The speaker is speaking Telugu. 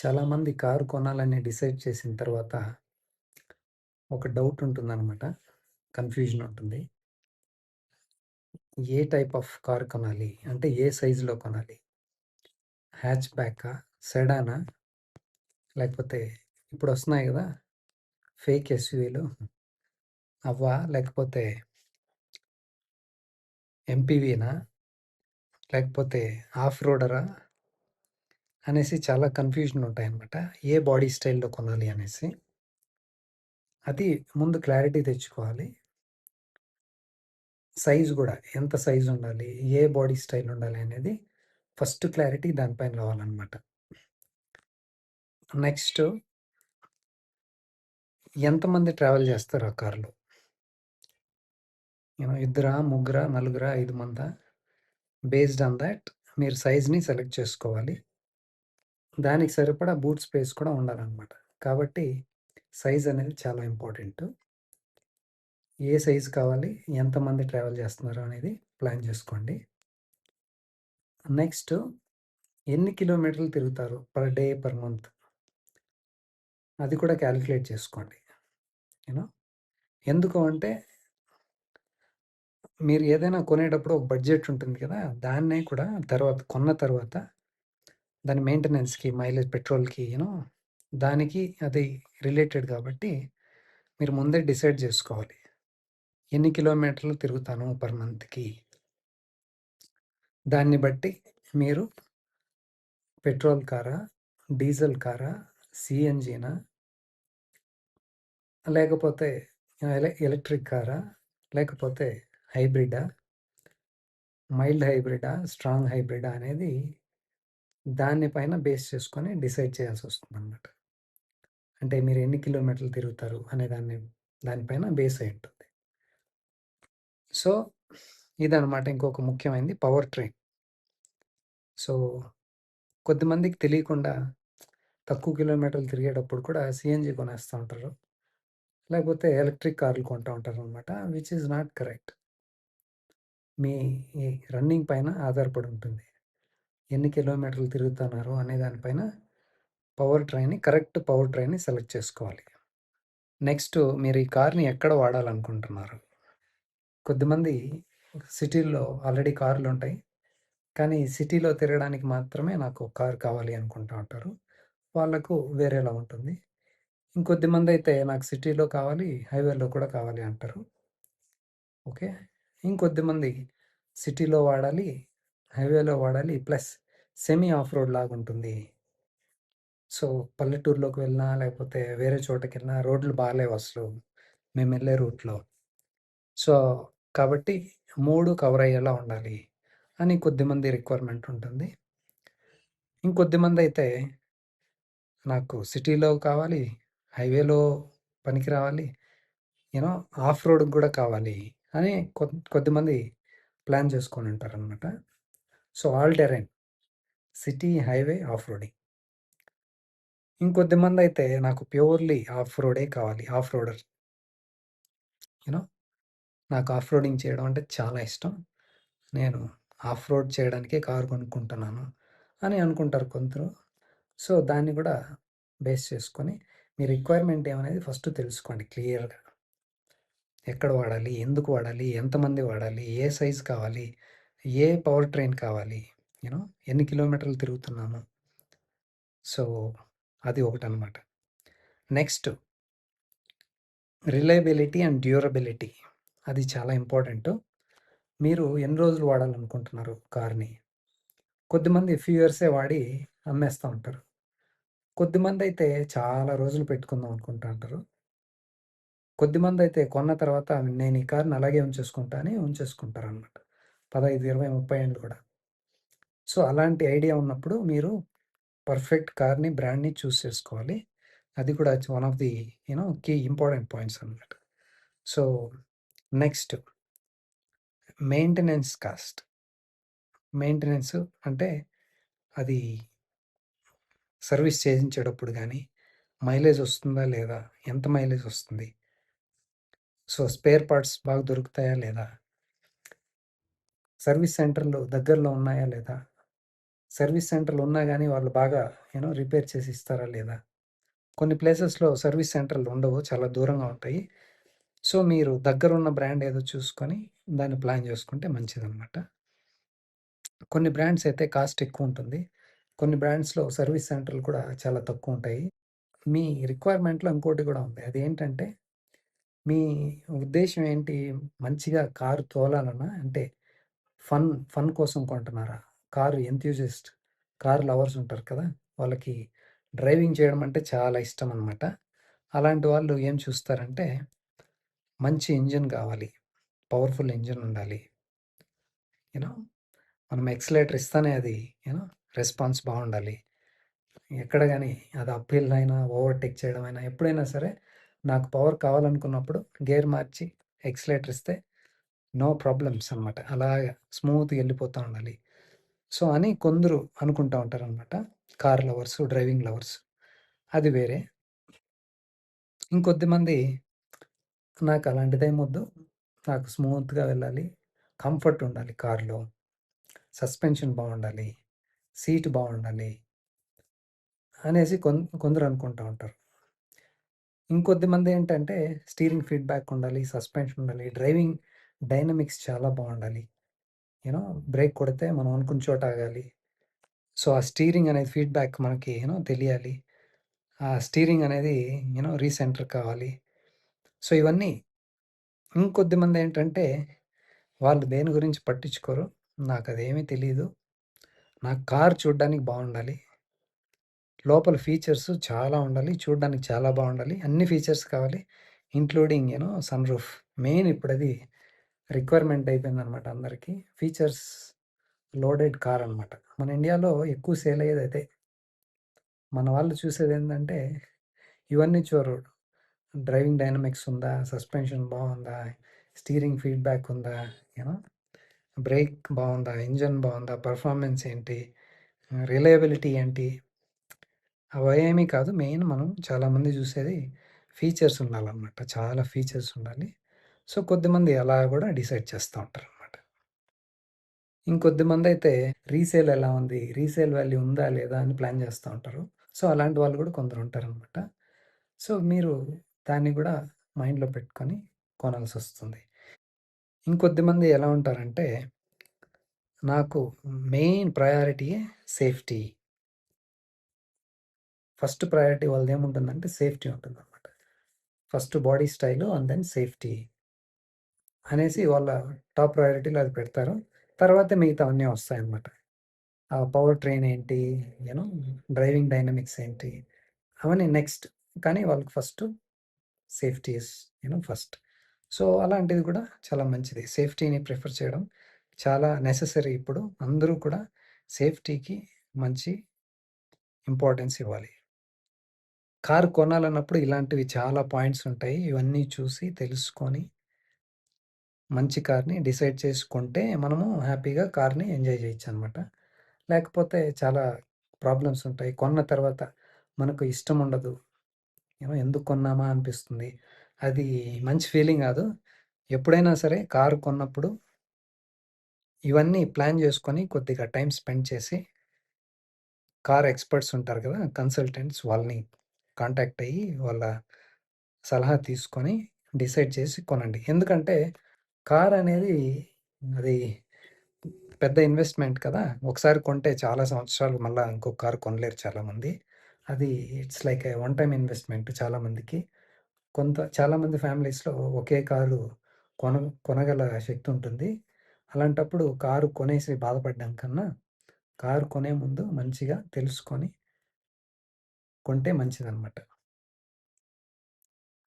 చాలామంది కారు కొనాలని డిసైడ్ చేసిన తర్వాత ఒక డౌట్ ఉంటుందనమాట. కన్‌ఫ్యూజన్ ఉంటుంది. ఏ టైప్ ఆఫ్ కార్ కొనాలి? అంటే ఏ సైజులో కొనాలి? హ్యాచ్ బ్యాకా? సెడానా? లేకపోతే ఇప్పుడొస్తున్నాయి గదా! ఫేక్ ఎస్‌యూవీలు అవ్వా? లేకపోతే ఎంపీవీనా? లేకపోతే ఆఫ్ రోడరా? అనేసి చాలా కన్‌ఫ్యూజన్ ఉంటాయన్నమాట. ఏ బాడీ స్టైల్‌లో కొనాలి అనేసి. అది ముందు క్లారిటీ తెచ్చుకోవాలి. సైజ్ గూడా. ఎంత సైజ్ ఉండాలి? ఏ బాడీ స్టైల్ ఉండాలి అనేది ఫస్ట్ క్లారిటీ దానిపైన రావాలనమాట. నెక్స్టు ఎంతమంది ట్రావెల్ చేస్తారు ఆ కార్‌లో? ఇద్దరా? ముగ్గురా? నలుగురా? 5 మందా? బేస్డ్ ఆన్ థాట్ మీరు సైజ్‌ని సెలెక్ట్ చేసుకోవాలి. దానికి సరిపడా బూట్ స్పేస్ కూడా ఉండాలనమాట. కాబట్టి సైజ్ అనేది చాలా ఇంపార్టెంటు. ఏ సైజ్ కావాలి? ఎంతమంది ట్రావెల్ చేస్తున్నారు అనేది ప్లాన్ చేసుకోండి. నెక్స్టు ఎన్ని కిలోమీటర్లు తిరుగుతారు పర్ డే, పర్ మంత్? అది కూడా కాలిక్యులేట్ చేసుకోండి. యూ నో ఎందుకు అంటే మీరు ఏదైనా కొనేటప్పుడు ఒక బడ్జెట్ ఉంటుంది కదా! దాన్నే కూడా కొన్న తర్వాత దాని మెయింటెనెన్స్‌కి, మైలేజ్ పెట్రోల్‌కి దానికి అది రిలేటెడ్ కాబట్టి మీరు ముందే డిసైడ్ జేసుకోవాలి. ఎన్ని కిలోమీటర్లు తిరుగుతాను పర్ మంత్‌కి. దాన్ని బట్టి మీరు పెట్రోల్ కారా? డీజిల్ కారా? సీఎన్‌జీనా? లేకపోతే ఎలక్ట్రిక్ కారా? లేకపోతే హైబ్రిడా? మైల్డ్ హైబ్రిడా? స్ట్రాంగ్ హైబ్రిడా? అనేది దాని పైన బేస్ చేసుకొని డిసైడ్ చేయాల్సొస్తుందనమాట. అంటే మీరు ఎన్ని కిలోమీటర్లు తిరుగుతారు అనే దానిపైన బేస్ అయి ఉంటుంది. సో, ఇదనమాట ఇంకొక ముఖ్యమైనది పవర్ ట్రైన్. సో, కొద్దిమందికి తెలియకుండా తక్కువ కిలోమీటర్లు తిరిగేటప్పుడు కూడా సీఎన్‌జీ కొనేస్తా ఉంటారు. లేకపోతే ఎలక్ట్రిక్ కార్లు కొంటా ఉంటారనమాట. Which is not correct. మీ ఈ రన్నింగ్ పైన ఆధారపడి ఉంటుంది. ఎన్ని కిలోమీటర్లు తిరుగుతున్నారు అనే దానిపైన కరెక్ట్ పవర్ ట్రైన్‌ని సెలెక్ట్ చేసుకోవాలి. నెక్స్టు మీరు ఈ కార్‌ని ఎక్కడ వాడాలనుకుంటున్నారు? కొద్దిమంది సిటీల్లో ఆల్రెడీ కార్లుంటాయి. కానీ సిటీలో తిరగడానికి మాత్రమే నాకు కార్ కావాలి అనుకుంటా ఉంటారు. వాళ్ళకు వేరేలా ఉంటుంది. ఇంకొద్దిమందయితే నాకు సిటీలో కావాలి, హైవేలో కూడా కావాలి అంటారు. ఓకే. ఇంకొద్దిమంది సిటీలో వాడాలి, హైవేలో వాడాలి ప్లస్ సెమీ ఆఫ్ రోడ్ లాగుంటుంది. సో, పల్లెటూరులోకి వెళ్ళినా, లేకపోతే వేరే చోటకెళ్ళినా రోడ్లు బాలేవసలు మేమెళ్ళే రూట్‌లో. సో, కాబట్టి 3 కవర్ అయ్యేలా ఉండాలి అని కొద్దిమంది రిక్వైర్మెంట్ ఉంటుంది. ఇంకొద్దిమందయితే నాకు సిటీలో కావాలి, హైవేలో పనికి రావాలి, యూనో ఆఫ్ రోడ్‌కి గూడా కావాలి అని కొద్దిమంది ప్లాన్ చేసుకొనుంటారనమాట. So, all terrain city, highway, off roading. ఇంకొద్దిమందయితే నాకు ప్యూర్‌లీ ఆఫ్ రోడే కావాలి. Off roader. యూనో నాకు ఆఫ్ రోడింగ్ చేయడం అంటే చాలా ఇష్టం. నేను ఆఫ్ రోడ్ చేయడానికే కారు కొనుక్కుంటున్నాను అని అనుకుంటారు కొందరు. సో, దాన్ని గూడా బేస్ చేసుకొని మీ రిక్వైర్మెంట్ ఏమనేది ఫస్ట్ తెలుసుకోండి క్లియర్‌గా. ఎక్కడ వాడాలి? ఎందుకు వాడాలి? ఎంతమంది వాడాలి? ఏ సైజ్ కావాలి? ఏ పవర్ ట్రైన్ కావాలి? ఎన్ని కిలోమీటర్లు తిరుగుతున్నాము? సో, అది ఒకటనమాట. నెక్స్ట్ రిలయబిలిటీ అండ్ డ్యూరబిలిటీ అది చాలా ఇంపార్టెంటు. మీరు ఎన్ని రోజులు వాడాలనుకుంటున్నారు కార్‌ని? కొద్దిమంది ఫ్యూ ఇయర్సే వాడి అమ్మేస్తా ఉంటారు. కొద్దిమందయితే చాలా రోజులు పెట్టుకుందాం అనుకుంటా ఉంటారు. కొద్దిమందయితే కొన్న తర్వాత నేను ఈ కార్‌ని అలాగే ఉంచేసుకుంటా అని ఉంచేసుకుంటారనమాట. 15, 20, 30 ఏళ్ళు కూడా. సో, అలాంటి ఐడియా ఉన్నప్పుడు మీరు పర్ఫెక్ట్ కార్‌ని, బ్రాండ్‌ని చూజ్ చేసుకోవాలి. అది కూడా it's one of the key important points అనమాట. So, next maintenance cost. Maintenance అంటే అది సర్విస్ చేయించేటప్పుడు గానీ, మైలేజ్ వస్తుందా లేదా? ఎంత మైలేజ్ వస్తుంది? సో, స్పేర్ పార్ట్స్ బాగా దొరుకుతాయా లేదా? సర్విస్ సెంటర్‌లు దగ్గరలో ఉన్నాయా లేదా? సర్వీస్ సెంటర్‌లు ఉన్నా గానీ వాళ్ళు బాగా రిపేర్ చేసి ఇస్తారా లేదా? కొన్ని ప్లేసెస్‌లో సర్వీస్ సెంటర్‌లు ఉండవు. చాలా దూరంగా ఉంటాయి. సో, మీరు దగ్గరున్న బ్రాండ్ ఏదో చూసుకొని దాన్ని ప్లాన్ చేసుకుంటే మంచిదనమాట. కొన్ని బ్రాండ్స్ అయితే కాస్ట్ ఎక్కువుంటుంది. కొన్ని బ్రాండ్స్‌లో సర్వీస్ సెంటర్‌లు కూడా చాలా తక్కువుంటాయి. మీ రిక్వైర్మెంట్‌లో ఇంకోటి గూడా ఉంది. అదేంటంటే, మీ ఉద్దేశ్యం ఏంటి? మంచిగా కారు తోలాలనా? అంటే ఫన్, ఫన్ కోసం కొంటున్నారా? కారు ఎంథ్యూసిస్ట్, కార్ లవర్స్ ఉంటారు కదా! వాళ్ళకి డ్రైవింగ్ చేయడం అంటే చాలా ఇష్టమనమాట. అలాంటి వాళ్ళు ఏం చూస్తారంటే, మంచి ఇంజిన్ గావాలి. పవర్‌ఫుల్ ఇంజిన్ ఉండాలి. యూ నో మనం ఎక్సలేటర్ ఇస్తానే అది యూ నో రెస్పాన్స్ బావుండాలి. ఎక్కడ గాని అది అప్ హిల్ అయినా, ఓవర్‌టేక్ చేయడం అయినా ఎప్పుడైనా సరే నాకు పవర్ కావాలనుకున్నప్పుడు గేర్ మార్చి ఎక్సలేటర్ ఇస్తే నో ప్రాబ్లమ్స్ అనమాట. అలాగా స్మూత్‌గా ఎళ్ళిపోతా ఉండాలి. సో, అని కొందరు అనుకుంటా ఉంటారనమాట. Car lovers, driving lovers. అది వేరే. ఇంకొద్దిమంది నాకు అలాంటిదేమొద్దు. నాకు స్మూత్‌గా వెళ్ళాలి. కంఫర్ట్ ఉండాలి కార్‌లో. సస్పెన్షన్ బావుండాలి. సీట్ బావుండాలి. అనేసి కొందరు అనుకుంటా ఉంటారు. ఇంకొద్దిమందేంటంటే స్టీరింగ్ ఫీడ్‌బ్యాక్ ఉండాలి, సస్పెన్షన్ ఉండాలి, డ్రైవింగ్ డైనమిక్స్ చాలా బావుండాలి. యూ నో బ్రేక్ కొడితే మనం అనుకున్న చోట ఆగాలి. సో, ఆ స్టీరింగ్ అనేది ఫీడ్‌బ్యాక్ మనకి తెలియాలి. ఆ స్టీరింగ్ అనేది రీసెంటర్ కావాలి. సో, ఇవన్నీ ఇంకొద్దిమందేంటంటే వాళ్ళు దేని గురించి పట్టించుకోరు. నాకదేమీ తెలీదు. నాకు కార్ చూడ్డానికి బావుండాలి. లోపల ఫీచర్స్ చాలా ఉండాలి. చూడ్డానికి చాలా బావుండాలి. అన్ని ఫీచర్స్ కావాలి. Including sunroof. మెయిన్ ఇప్పుడది రిక్వైర్మెంట్ అయిపోయిందనమాట అందరికి. ఫీచర్స్ లోడెడ్ కార్ అనమాట. మన ఇండియాలో ఎక్కువ సేల్ అయ్యేది అదే. మన వాళ్ళు చూసేదేందంటే ఇవన్నీ చూడరు. డ్రైవింగ్ డైనమిక్స్ ఉందా? సస్పెన్షన్ బావుందా? స్టీరింగ్ ఫీడ్‌బ్యాక్ ఉందా? యూ నో బ్రేక్ బావుందా? ఇంజిన్ బావుందా? పెర్ఫార్మన్స్ ఏంటి? రిలయబిలిటీ ఏంటి? అవేమీ కాదు. మెయిన్ మనం చాలామంది జూసేది ఫీచర్స్ ఉండాలనమాట. చాలా ఫీచర్స్ ఉండాలి. సో, కొద్దిమంది అలా గూడా డిసైడ్ చేస్తా ఉంటారనమాట. ఇంకొద్దిమందయితే రీసేల్ ఎలా ఉంది? రీసేల్ వాల్యూ ఉందా? లేదా? అని ప్లాన్ జేస్తా ఉంటారు. సో, అలాంటి వాళ్ళు గూడా కొందరుంటారనమాట. సో, మీరు దాన్ని గూడా మైండ్‌లో పెట్టుకొని కొనాల్సొస్తుంది. ఇంకొద్దిమంది ఎలా ఉంటారంటే, నాకు మెయిన్ ప్రయారిటీయే సేఫ్టీ. ఫస్ట్ ప్రయారిటీ వాళ్ళదేముంటుందంటే సేఫ్టీ ఉంటుందనమాట. First body style and then safety అనేసి వాళ్ళ టాప్ ప్రయారిటీలో అది పెడతారు. తర్వాతే మిగతావన్నీ వస్తాయన్నమాట. ఆ పవర్ ట్రైన్ ఏంటి, యూ నో డ్రైవింగ్ డైనమిక్స్ ఏంటి, అవన్నీ నెక్స్ట్. కానీ వాళ్ళకి first safety is first. So, అలాంటిది కూడా చాలా మంచిది. సేఫ్టీని ప్రిఫర్ చేయడం చాలా నెసెసరీ ఇప్పుడు. అందరూ కూడా సేఫ్టీకి మంచి ఇంపార్టెన్స్ ఇవ్వాలి. కారు కొనాలన్నప్పుడు ఇలాంటివి చాలా పాయింట్స్ ఉంటాయి. ఇవన్నీ చూసి తెలుసుకొని మంచి కార్‌ని డిసైడ్ చేసుకుంటే మనము హ్యాపీగా కార్‌ని ఎంజాయ్ చేయొచ్చనమాట. లేకపోతే చాలా ప్రాబ్లమ్స్ ఉంటాయి. కొన్న తర్వాత మనకు ఇష్టం ఉండదు. ఎందుకు కొన్నామా అనిపిస్తుంది. అది మంచి ఫీలింగ్ గాదు. ఎప్పుడైనా సరే కారు కొన్నప్పుడు ఇవన్నీ ప్లాన్ జేసుకొని కొద్దిగా టైమ్ స్పెండ్ చేసి కార్ ఎక్స్‌పర్ట్స్ ఉంటారు గదా! కన్సల్టెంట్స్ వాళ్ళని కాంటాక్ట్ అయ్యి వాళ్ళ సలహా తీసుకొని డిసైడ్ చేసి కొనండి. ఎందుకంటే కారనేది అది పెద్ద ఇన్వెస్ట్‌మెంట్ కదా! ఒకసారి కొంటే చాలా సంవత్సరాలు మళ్ళా ఇంకో కారు కొనలేరు చాలామంది. అది it's like a one time investment చాలామందికి. చాలామంది ఫ్యామిలీస్‌లో ఒకే కారు కొన కొనగల శక్తి ఉంటుంది. అలాంటప్పుడు కారు కొనేసి బాధపడడం కన్నా, కారు కొనే ముందు మంచిగా తెలుసుకొని కొంటే మంచిదనమాట.